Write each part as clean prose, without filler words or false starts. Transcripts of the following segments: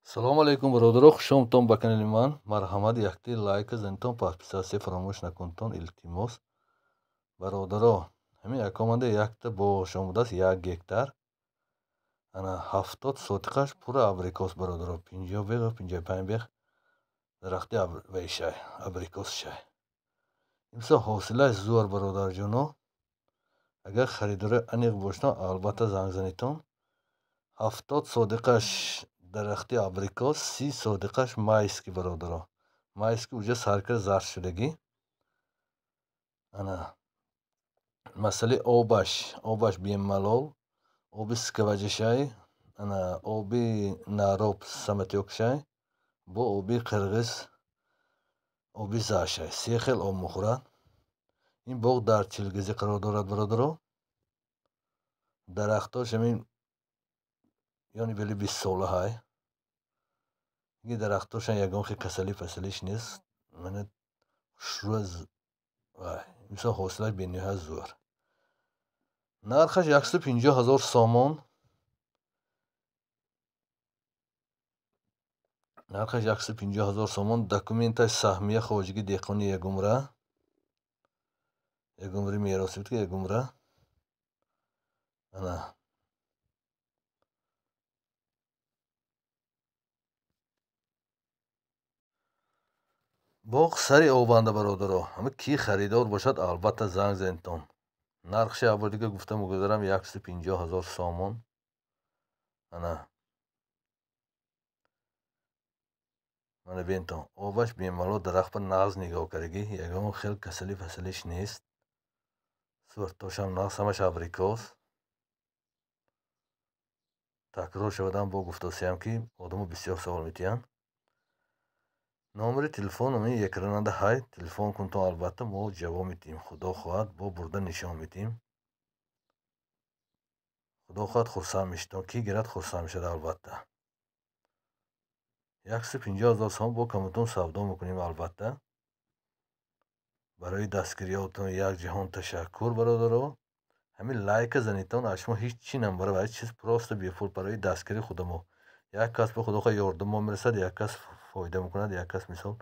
Салому алейкум, бародаро, хушомтон ба канали ман. Марҳамат, якти лайка занитон, подписатсия фаромӯш накунтон, илтимос. Бародаро, ҳамин акоманда якта бо шумо будааст 1 гектар. Ана 70 сотиқаш пура абрикос, бародаро. 50 беғ, 55 беғ дарахти вайшай, абрикос шай. Имса ҳосилаш зуар, бародарҷоно. Агар харидори аниқ бошна, албатта занг занитон. 70 сотиқаш дарахти абрикос, 30 сотиқаш майски, бародаро. Майски уҷа саркар зардшудагӣ. Ана масъалаи обаш бемалол, оби скаваҷашай, ана оби нароб саматёкшай бо оби қирғиз, оби зашай. Се хел об мехӯрад. Ин боғ дар чилгизӣ қарор дорад, бародаро. Дарахтош ҳамин ёни вели 20 сола ҳай. ин дарахтошан ягон хел касалӣ пасалиш нест. Мана шӯз вай. Мисол ҳосилаш бениҳоят зуар. Нархаш 150 000 сомон. Нархаш 150 000 сомон. Документаш саҳмия хоҷигӣ деҳқони Ягумра. Ягумри мероси буд ки Ягумра. Ана боғ сари обанда, бародаро. Ҳама ки харидор бошад, албатта занг занитон. Нархша аввал дига гуфта мегузарам 150 000 сомон. Ана мана бентон. Обаш бемалол дарахт ба нағз нигоҳ карагӣ. Ягон хел касалӣ пасалиш нест. Суртошам нағз, ҳамаш абрикос. Такрор шавадам бо гуфтосиям ки одамо бисёр савол метиҳанд. номери телефон ҳамин екрананда ҳай. Телефон кунтон, албатта мо ҷавоб медиҳем. Худо хоҳад бо бурда нишон медиҳем. худо хоҳад хурсанд мешавад. Ки гирад хурсанд мешавад, албатта. 150 000 сомон бо камутон савдо мекунем, албатта. барои дастгириётон якҷаҳон ташаккур, бародаро. ҳамин лайка занитон, аз шумо ҳеҷ чӣ намебарад, чиз просто бепул барои дастгирии худомо. як кас бо худо хоҳад ёрдамо мерасад, як кас фоида мекунад, як кас мисол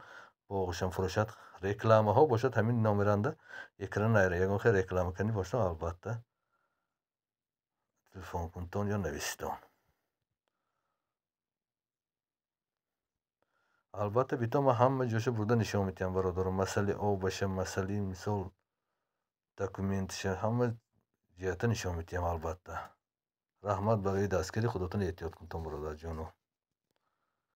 боғашам фурӯшад. Рекламаҳо бошад, ҳамин номеранда экран найра. Ягон хел реклама канӣ бошад, албатта телефон кунтон ё нависитон. албатта битон ман ҳама ҷоша бурда нишон медиҳам, бародаро. масъалаи обаша, масъалаи мисол документиша, ҳама ҷиҳата нишон медиҳам, албатта. раҳмат барои дастгирӣ. худотон эҳтиёт кунтон, бародарҷоно.